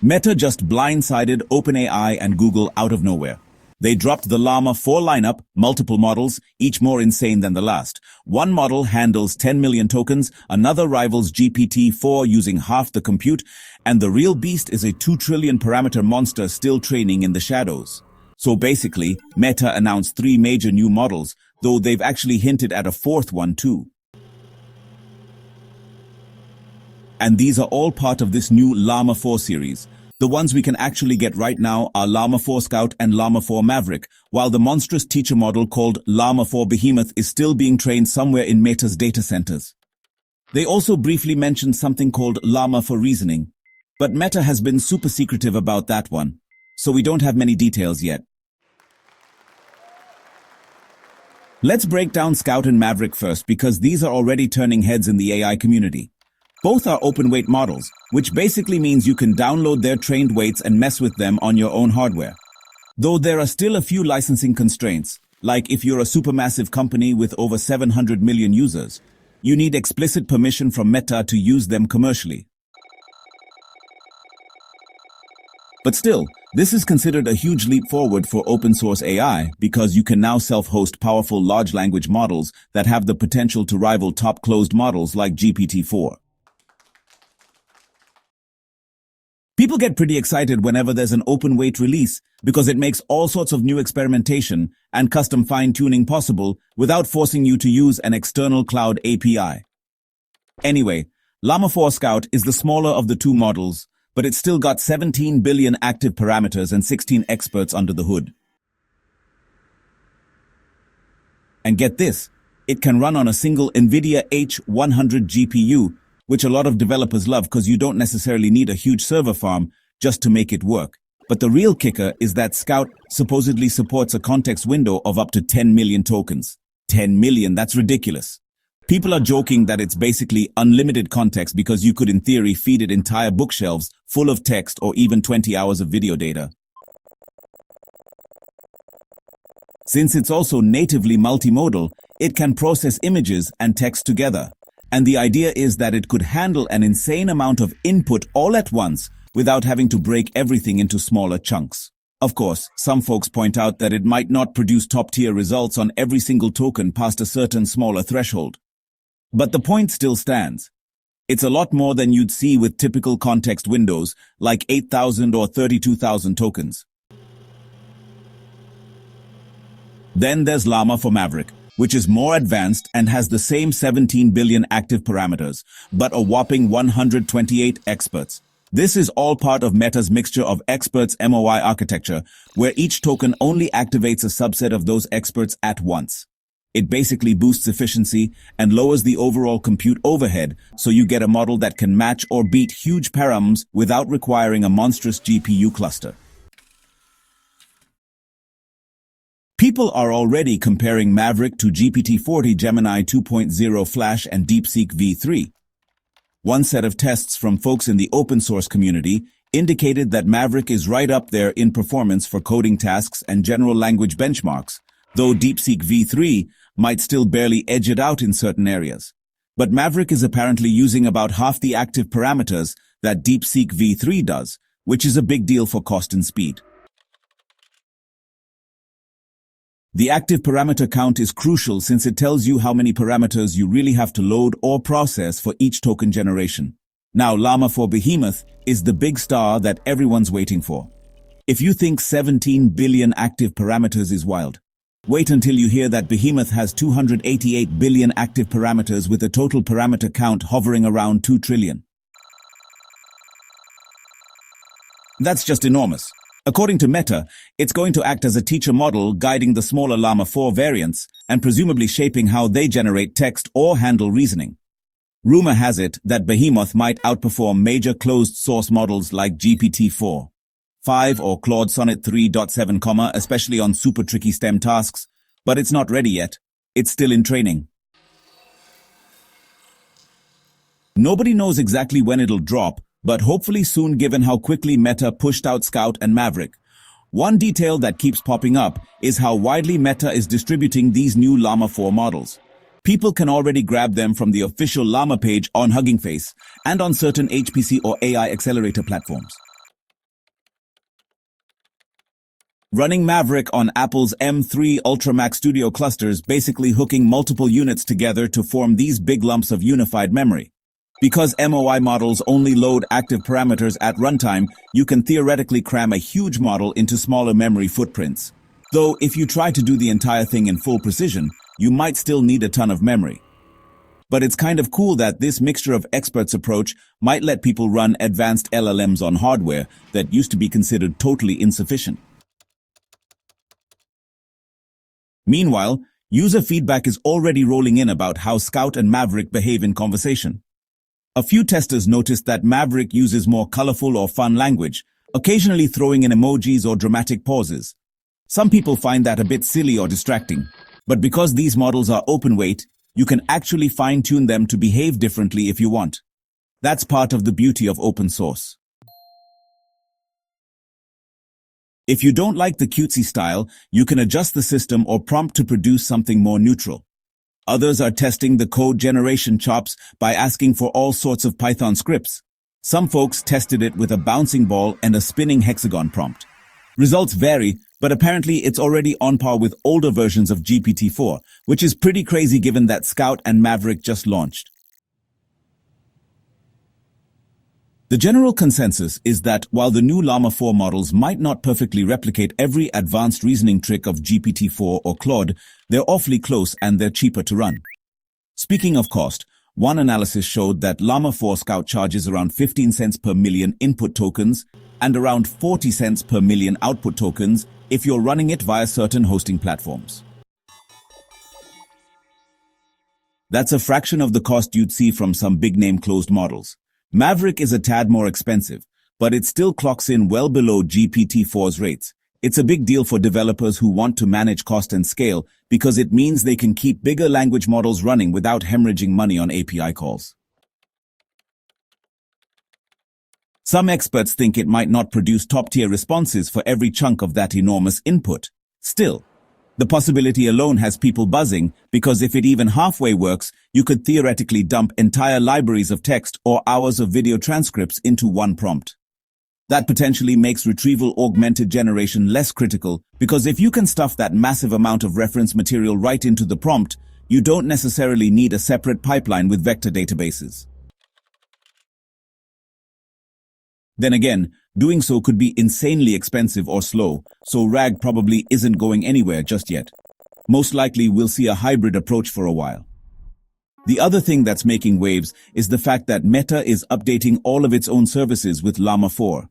Meta just blindsided OpenAI and Google out of nowhere. They dropped the Llama 4 lineup, multiple models, each more insane than the last. One model handles 10 million tokens, another rivals GPT-4 using half the compute, and the real beast is a 2 trillion parameter monster still training in the shadows. So basically, Meta announced 3 major new models, though they've actually hinted at a 4th one too. And these are all part of this new Llama 4 series. The ones we can actually get right now are Llama 4 Scout and Llama 4 Maverick, while the monstrous teacher model called Llama 4 Behemoth is still being trained somewhere in Meta's data centers. They also briefly mentioned something called Llama for Reasoning, but Meta has been super secretive about that one, so we don't have many details yet. Let's break down Scout and Maverick first because these are already turning heads in the AI community. Both are open-weight models, which basically means you can download their trained weights and mess with them on your own hardware. Though there are still a few licensing constraints, like if you're a supermassive company with over 700 million users, you need explicit permission from Meta to use them commercially. But still, this is considered a huge leap forward for open-source AI because you can now self-host powerful large language models that have the potential to rival top closed models like GPT-4. People get pretty excited whenever there's an open-weight release because it makes all sorts of new experimentation and custom fine-tuning possible without forcing you to use an external cloud API. Anyway, Llama 4 Scout is the smaller of the two models, but it's still got 17 billion active parameters and 16 experts under the hood. And get this, it can run on a single NVIDIA H100 GPU, which a lot of developers love because you don't necessarily need a huge server farm just to make it work. But the real kicker is that Scout supposedly supports a context window of up to 10 million tokens. 10 million, that's ridiculous. People are joking that it's basically unlimited context because you could in theory feed it entire bookshelves full of text or even 20 hours of video data. Since it's also natively multimodal, it can process images and text together. And the idea is that it could handle an insane amount of input all at once without having to break everything into smaller chunks. Of course, some folks point out that it might not produce top-tier results on every single token past a certain smaller threshold. But the point still stands. It's a lot more than you'd see with typical context windows, like 8,000 or 32,000 tokens. Then there's Llama for Maverick, which is more advanced and has the same 17 billion active parameters, but a whopping 128 experts. This is all part of Meta's mixture of experts MOI architecture, where each token only activates a subset of those experts at once. It basically boosts efficiency and lowers the overall compute overhead, so you get a model that can match or beat huge params without requiring a monstrous GPU cluster. People are already comparing Maverick to GPT-40 Gemini 2.0 Flash and DeepSeek V3. One set of tests from folks in the open source community indicated that Maverick is right up there in performance for coding tasks and general language benchmarks, though DeepSeek V3 might still barely edge it out in certain areas. But Maverick is apparently using about half the active parameters that DeepSeek V3 does, which is a big deal for cost and speed. The active parameter count is crucial since it tells you how many parameters you really have to load or process for each token generation. Now, Llama 4 Behemoth is the big star that everyone's waiting for. If you think 17 billion active parameters is wild, wait until you hear that Behemoth has 288 billion active parameters with a total parameter count hovering around 2 trillion. That's just enormous. According to Meta, it's going to act as a teacher model guiding the smaller Llama 4 variants and presumably shaping how they generate text or handle reasoning. Rumor has it that Behemoth might outperform major closed-source models like GPT-4, 5 or Claude Sonnet 3.7, especially on super tricky STEM tasks, but it's not ready yet. It's still in training. Nobody knows exactly when it'll drop, but hopefully soon given how quickly Meta pushed out Scout and Maverick. One detail that keeps popping up is how widely Meta is distributing these new Llama 4 models. People can already grab them from the official Llama page on Hugging Face and on certain HPC or AI accelerator platforms. Running Maverick on Apple's M3 Ultra Max Studio clusters, basically hooking multiple units together to form these big lumps of unified memory. Because MOI models only load active parameters at runtime, you can theoretically cram a huge model into smaller memory footprints. Though, if you try to do the entire thing in full precision, you might still need a ton of memory. But it's kind of cool that this mixture of experts approach might let people run advanced LLMs on hardware that used to be considered totally insufficient. Meanwhile, user feedback is already rolling in about how Scout and Maverick behave in conversation. A few testers noticed that Maverick uses more colorful or fun language, occasionally throwing in emojis or dramatic pauses. Some people find that a bit silly or distracting, but because these models are open-weight, you can actually fine-tune them to behave differently if you want. That's part of the beauty of open source. If you don't like the cutesy style, you can adjust the system or prompt to produce something more neutral. Others are testing the code generation chops by asking for all sorts of Python scripts. Some folks tested it with a bouncing ball and a spinning hexagon prompt. Results vary, but apparently it's already on par with older versions of GPT-4, which is pretty crazy given that Scout and Maverick just launched. The general consensus is that while the new Llama 4 models might not perfectly replicate every advanced reasoning trick of GPT-4 or Claude, they're awfully close and they're cheaper to run. Speaking of cost, one analysis showed that Llama 4 Scout charges around 15 cents per million input tokens and around 40 cents per million output tokens if you're running it via certain hosting platforms. That's a fraction of the cost you'd see from some big-name closed models. Maverick is a tad more expensive, but it still clocks in well below GPT-4's rates. It's a big deal for developers who want to manage cost and scale because it means they can keep bigger language models running without hemorrhaging money on API calls. Some experts think it might not produce top-tier responses for every chunk of that enormous input. Still, the possibility alone has people buzzing because if it even halfway works, you could theoretically dump entire libraries of text or hours of video transcripts into one prompt. That potentially makes retrieval-augmented generation less critical because if you can stuff that massive amount of reference material right into the prompt, you don't necessarily need a separate pipeline with vector databases. Then again, doing so could be insanely expensive or slow, so RAG probably isn't going anywhere just yet. Most likely we'll see a hybrid approach for a while. The other thing that's making waves is the fact that Meta is updating all of its own services with Llama 4.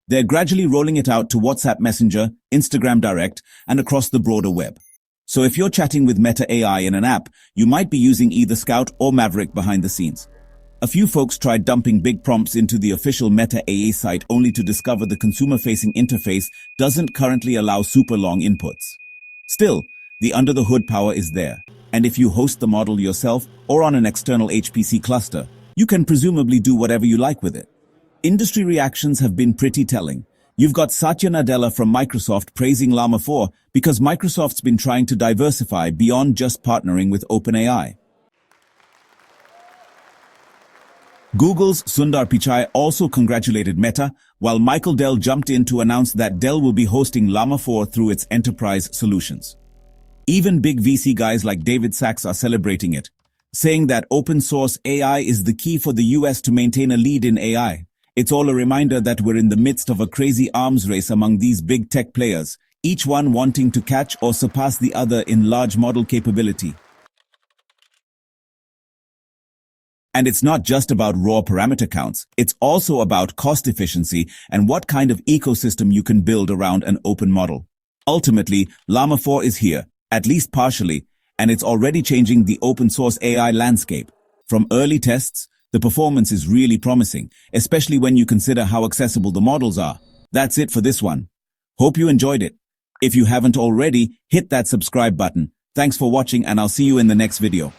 They're gradually rolling it out to WhatsApp Messenger, Instagram Direct, and across the broader web. So if you're chatting with Meta AI in an app, you might be using either Scout or Maverick behind the scenes. A few folks tried dumping big prompts into the official Meta AA site only to discover the consumer-facing interface doesn't currently allow super long inputs. Still, the under-the-hood power is there, and if you host the model yourself or on an external HPC cluster, you can presumably do whatever you like with it. Industry reactions have been pretty telling. You've got Satya Nadella from Microsoft praising Llama 4 because Microsoft's been trying to diversify beyond just partnering with OpenAI. Google's Sundar Pichai also congratulated Meta, while Michael Dell jumped in to announce that Dell will be hosting Llama 4 through its enterprise solutions. Even big VC guys like David Sachs are celebrating it, saying that open source AI is the key for the US to maintain a lead in AI. It's all a reminder that we're in the midst of a crazy arms race among these big tech players, each one wanting to catch or surpass the other in large model capability. And it's not just about raw parameter counts, it's also about cost efficiency and what kind of ecosystem you can build around an open model. Ultimately, Llama 4 is here, at least partially, and it's already changing the open source AI landscape. From early tests, the performance is really promising, especially when you consider how accessible the models are. That's it for this one. Hope you enjoyed it. If you haven't already, hit that subscribe button. Thanks for watching and I'll see you in the next video.